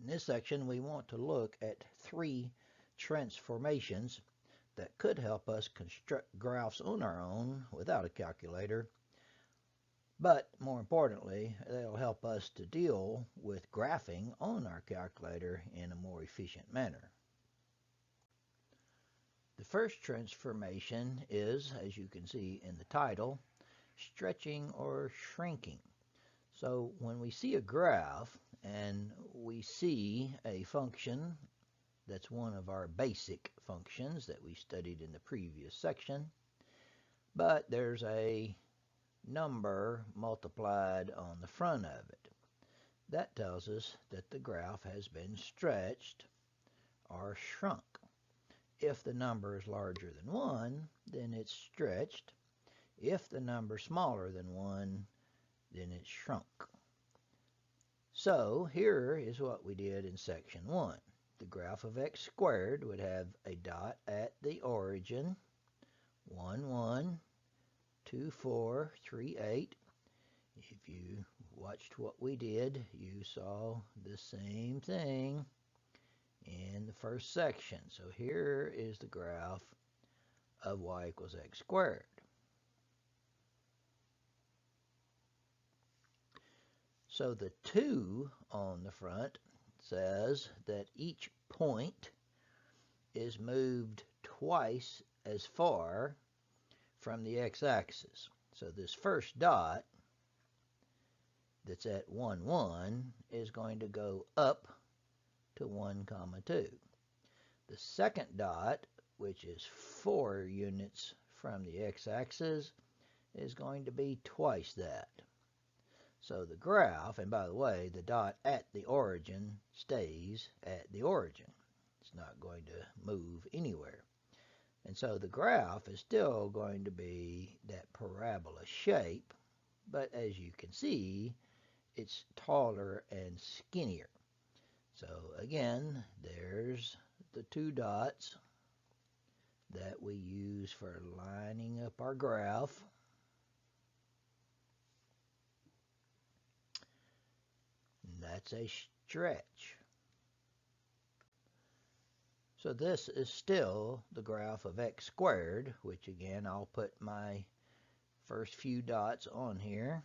In this section, we want to look at three transformations that could help us construct graphs on our own without a calculator, but more importantly, they'll help us to deal with graphing on our calculator in a more efficient manner. The first transformation is, as you can see in the title, stretching or shrinking. So when we see a graph and we see a function that's one of our basic functions that we studied in the previous section, but there's a number multiplied on the front of it, that tells us that the graph has been stretched or shrunk. If the number is larger than 1, then it's stretched. If the number is smaller than 1, then it's shrunk. So here is what we did in section 1. The graph of x squared would have a dot at the origin, 1, 1, 2, 4, 3, 8. If you watched what we did, you saw the same thing in the first section. So here is the graph of y equals x squared. So the 2 on the front says that each point is moved twice as far from the x-axis. So this first dot that's at 1, 1 is going to go up to 1, 2. The second dot, which is 4 units from the x-axis, is going to be twice that. So the graph, and by the way, the dot at the origin stays at the origin. It's not going to move anywhere. And so the graph is still going to be that parabola shape, but as you can see, it's taller and skinnier. So again, there's the 2 dots that we use for lining up our graph. And that's a stretch. So this is still the graph of x squared, which again, I'll put my first few dots on here.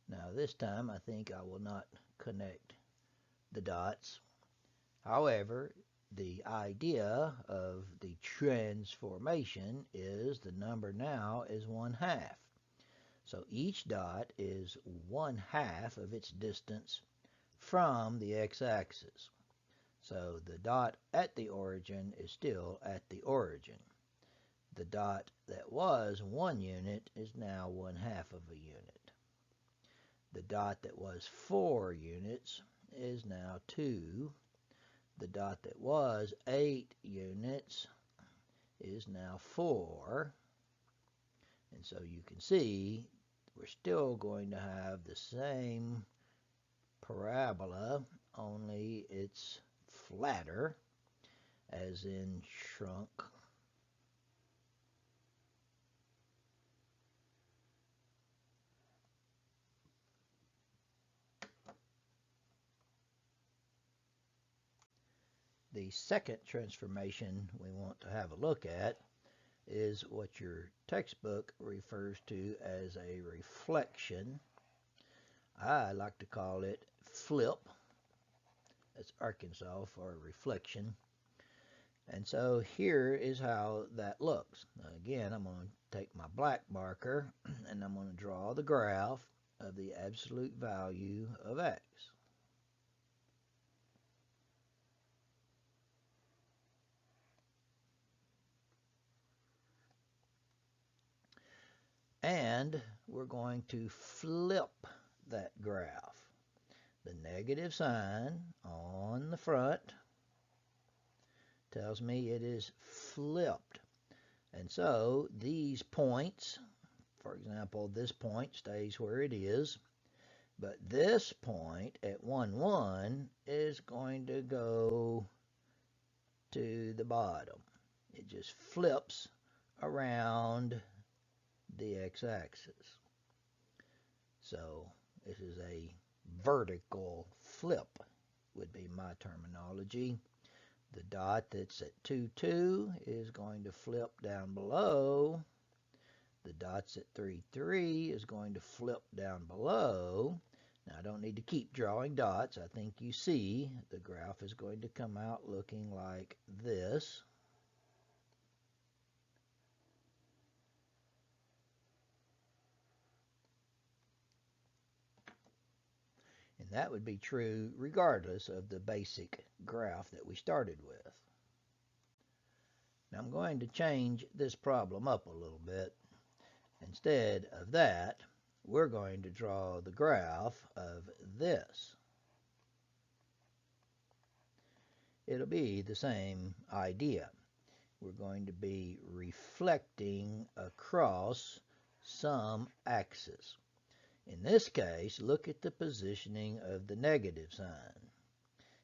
Now this time I think I will not connect the dots. However, the idea of the transformation is the number now is 1/2. So each dot is 1/2 of its distance from the x-axis. So the dot at the origin is still at the origin. The dot that was 1 unit is now 1/2 of a unit. The dot that was 4 units is now 2. The dot that was 8 units is now 4. And so you can see we're still going to have the same parabola, only it's flatter, as in shrunk. The second transformation we want to have a look at is what your textbook refers to as a reflection. I like to call it flip. That's Arkansas for reflection. And so here is how that looks. Now again, I'm going to take my black marker and I'm going to draw the graph of the absolute value of x. And we're going to flip that graph. The negative sign on the front tells me it is flipped. And so these points, for example, this point stays where it is, but this point at 1, 1 is going to go to the bottom. It just flips around the x-axis. So this is a vertical flip would be my terminology. The dot that's at 2, 2 is going to flip down below. The dots at 3, 3 is going to flip down below. Now, I don't need to keep drawing dots. I think you see the graph is going to come out looking like this. And that would be true regardless of the basic graph that we started with. Now I'm going to change this problem up a little bit. Instead of that, we're going to draw the graph of this. It'll be the same idea. We're going to be reflecting across some axis. In this case, look at the positioning of the negative sign.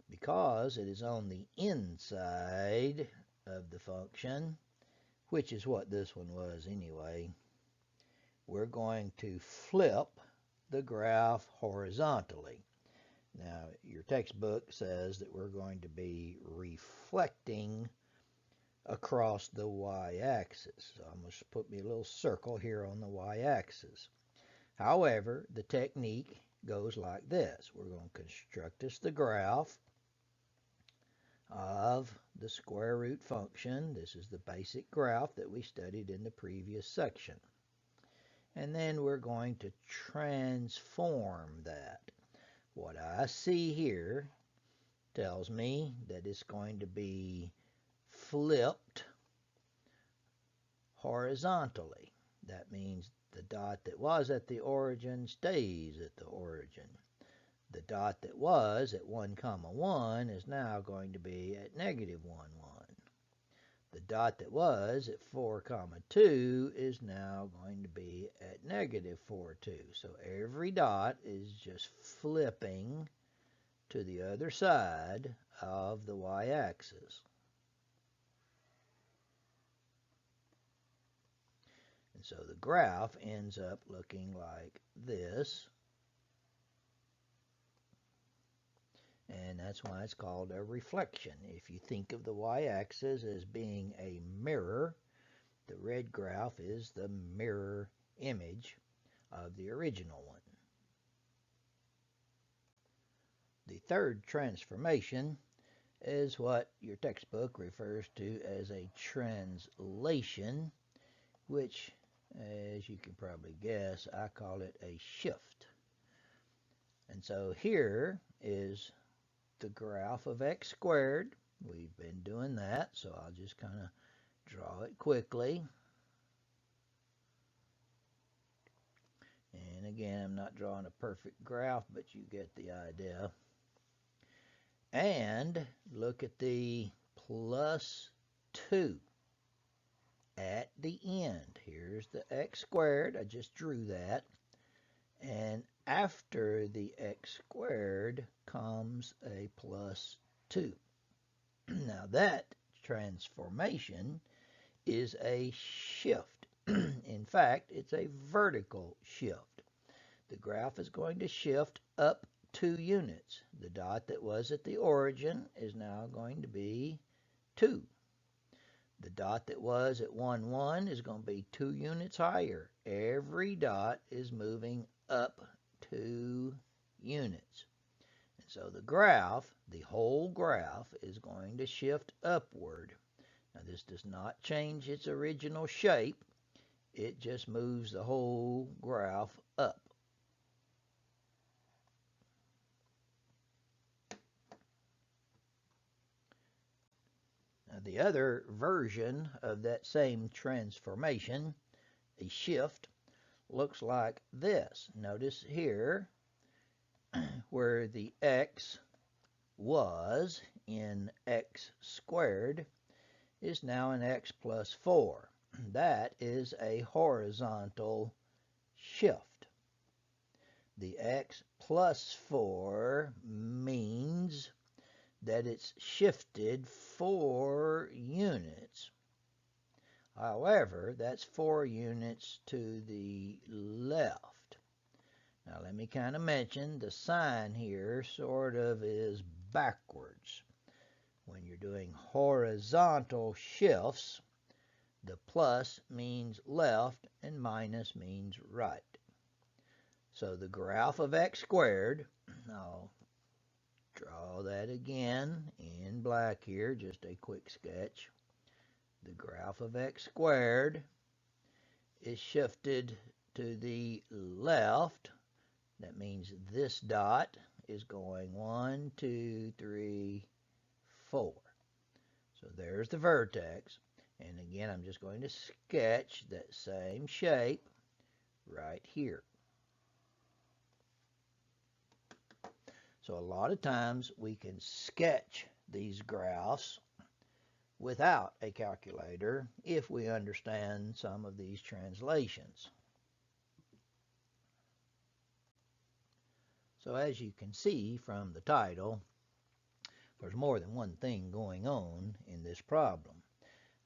Because it is on the inside of the function, which is what this one was anyway, we're going to flip the graph horizontally. Now, your textbook says that we're going to be reflecting across the y-axis. So I'm going to put me a little circle here on the y-axis. However, the technique goes like this. We're going to construct us the graph of the square root function. This is the basic graph that we studied in the previous section. And then we're going to transform that. What I see here tells me that it's going to be flipped horizontally. That means the dot that was at the origin stays at the origin. The dot that was at 1, 1 is now going to be at -1, 1. The dot that was at 4, 2 is now going to be at -4, 2. So every dot is just flipping to the other side of the y-axis. And so the graph ends up looking like this. And that's why it's called a reflection. If you think of the y-axis as being a mirror, the red graph is the mirror image of the original one. The third transformation is what your textbook refers to as a translation, which, as you can probably guess, I call it a shift. And so here is the graph of x squared. We've been doing that, so I'll just kind of draw it quickly. And again, I'm not drawing a perfect graph, but you get the idea. And look at the +2 at the end. Here's the x squared. I just drew that. And after the x squared comes a +2. Now that transformation is a shift. In fact, it's a vertical shift. The graph is going to shift up 2 units. The dot that was at the origin is now going to be 2. The dot that was at 1, 1 is going to be 2 units higher. Every dot is moving up 2 units. And so the graph, the whole graph, is going to shift upward. Now this does not change its original shape. It just moves the whole graph up. Now the other version of that same transformation, a shift, looks like this. Notice here where the x was in x squared is now an x + 4. That is a horizontal shift. The x + 4 means that it's shifted 4 units. However, that's 4 units to the left. Now let me kind of mention the sign here sort of is backwards. When you're doing horizontal shifts, the plus means left and minus means right. So the graph of x squared, I'll draw that again in black here, just a quick sketch. The graph of x squared is shifted to the left. That means this dot is going 1, 2, 3, 4. So there's the vertex. And again, I'm just going to sketch that same shape right here. So a lot of times we can sketch these graphs without a calculator if we understand some of these translations. So as you can see from the title, there's more than one thing going on in this problem.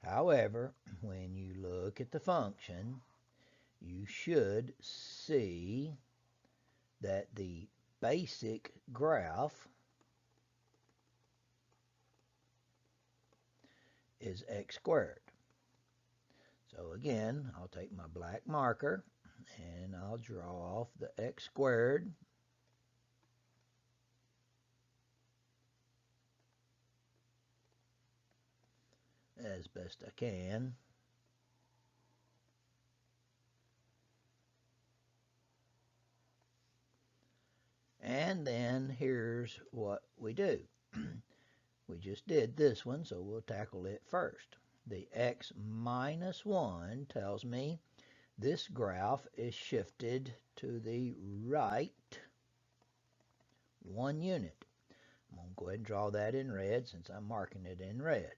However, when you look at the function, you should see that the basic graph is x squared. So again, I'll take my black marker and I'll draw off the x squared. As best I can. And then here's what we do. We just did this one, so we'll tackle it first. The x minus 1 tells me this graph is shifted to the right 1 unit. I'm going to go ahead and draw that in red since I'm marking it in red.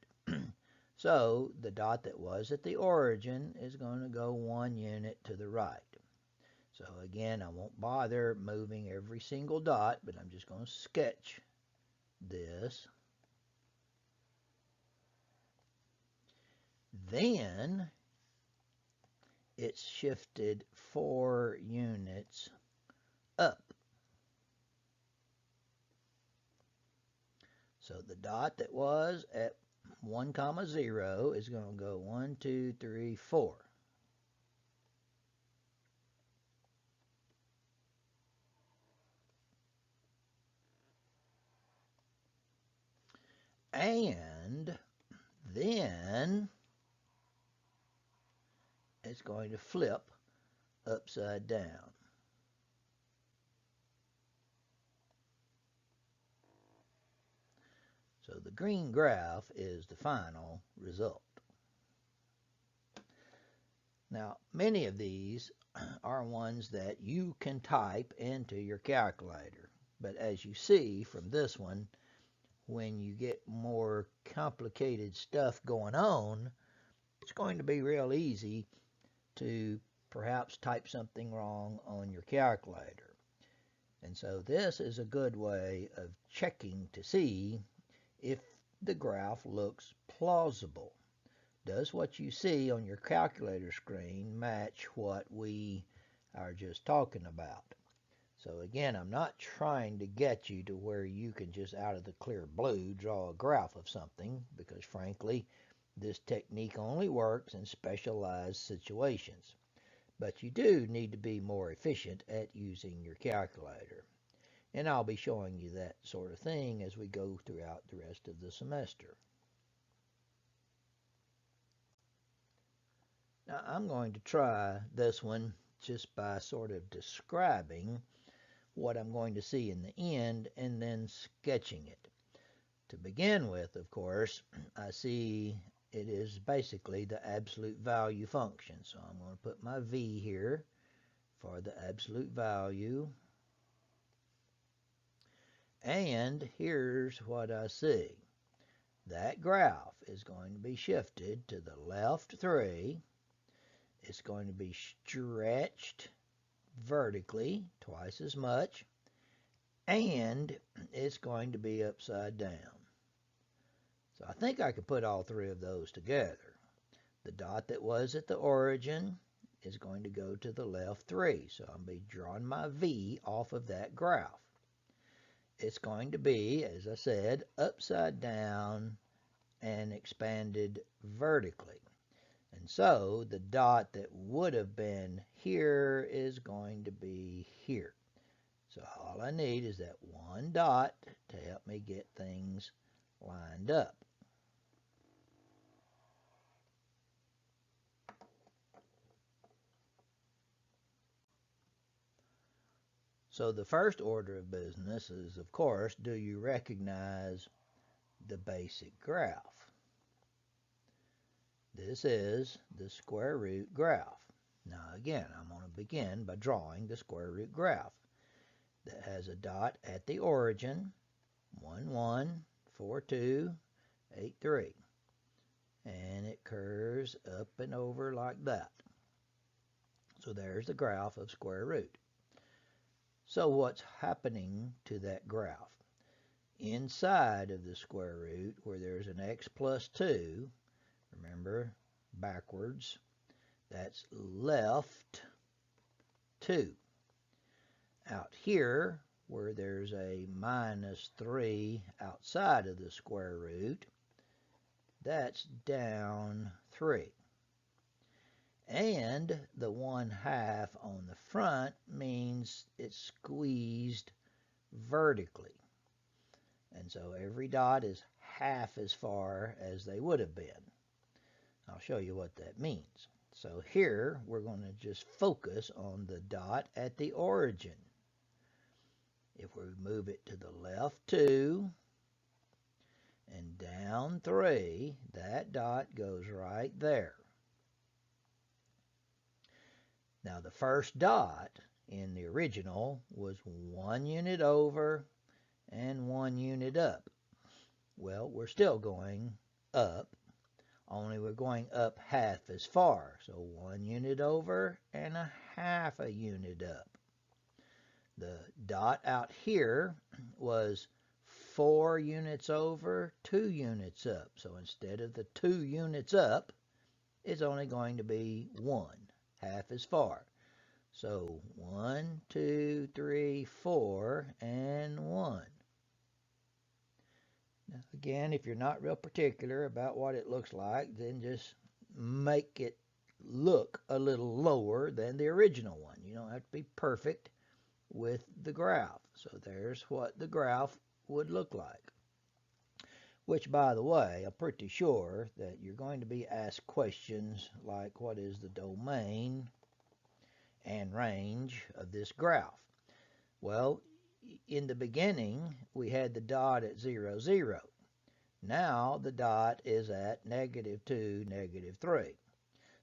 So the dot that was at the origin is going to go 1 unit to the right. So again, I won't bother moving every single dot, but I'm just going to sketch this. Then it's shifted 4 units up. So the dot that was at 1, 0 is going to go 1, 2, 3, 4. And then it's going to flip upside down. So the green graph is the final result. Now, many of these are ones that you can type into your calculator. But as you see from this one, when you get more complicated stuff going on, it's going to be real easy to perhaps type something wrong on your calculator. And so this is a good way of checking to see if the graph looks plausible. Does what you see on your calculator screen match what we are just talking about? So again, I'm not trying to get you to where you can just out of the clear blue draw a graph of something, because frankly, this technique only works in specialized situations. But you do need to be more efficient at using your calculator. And I'll be showing you that sort of thing as we go throughout the rest of the semester. Now I'm going to try this one just by sort of describing what I'm going to see in the end and then sketching it. To begin with, of course, I see it is basically the absolute value function. So I'm going to put my V here for the absolute value. And here's what I see. That graph is going to be shifted to the left 3. It's going to be stretched vertically twice as much, and it's going to be upside down. So I think I could put all 3 of those together. The dot that was at the origin is going to go to the left 3. So I'm going to be drawing my V off of that graph. It's going to be, as I said, upside down and expanded vertically. And so the dot that would have been here is going to be here. So all I need is that one dot to help me get things lined up. So the first order of business is, of course, do you recognize the basic graph? This is the square root graph. Now again, I'm going to begin by drawing the square root graph that has a dot at the origin, 1, 1, 4, 2, 8, 3. And it curves up and over like that. So there's the graph of square root. So what's happening to that graph? Inside of the square root, where there's an x plus 2, remember, backwards, that's left 2. Out here, where there's a minus 3 outside of the square root, that's down 3. And the 1/2 on the front means it's squeezed vertically. And so every dot is half as far as they would have been. I'll show you what that means. So here we're going to just focus on the dot at the origin. If we move it to the left 2 and down 3, that dot goes right there. Now the first dot in the original was 1 unit over and 1 unit up. Well, we're still going up, only we're going up half as far. So 1 unit over and a half a unit up. The dot out here was 4 units over, 2 units up. So instead of the 2 units up, it's only going to be 1, half as far. So 1, 2, 3, 4, and 1. Now again, if you're not real particular about what it looks like, then just make it look a little lower than the original one. You don't have to be perfect with the graph. So there's what the graph would look like. Which, by the way, I'm pretty sure that you're going to be asked questions like, what is the domain and range of this graph? Well, in the beginning, we had the dot at 0, 0. Now the dot is at -2, -3.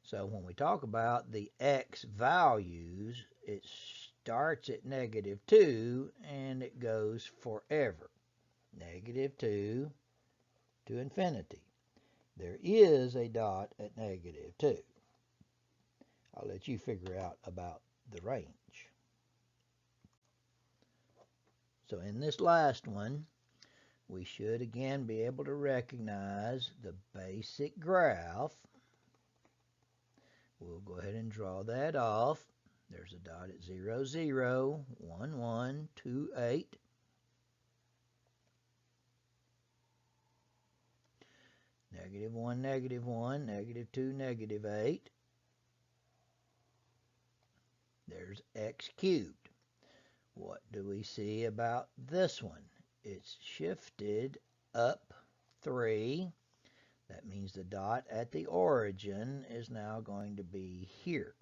So when we talk about the x values, it starts at -2 and it goes forever. -2 to infinity. There is a dot at -2. I'll let you figure out about the range. So in this last one, we should again be able to recognize the basic graph. We'll go ahead and draw that off. There's a dot at 0, 0, 1, 1, 2, 8. -1, -1, -2, -8. There's x cubed. What do we see about this one? It's shifted up 3. That means the dot at the origin is now going to be here.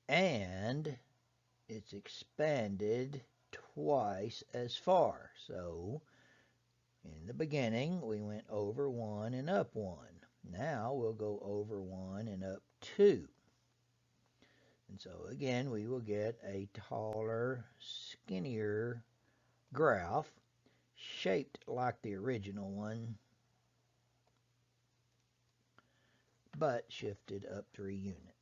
And it's expanded twice as far. So in the beginning, we went over 1 and up 1. Now we'll go over 1 and up 2. And so again, we will get a taller, skinnier graph shaped like the original one, but shifted up 3 units.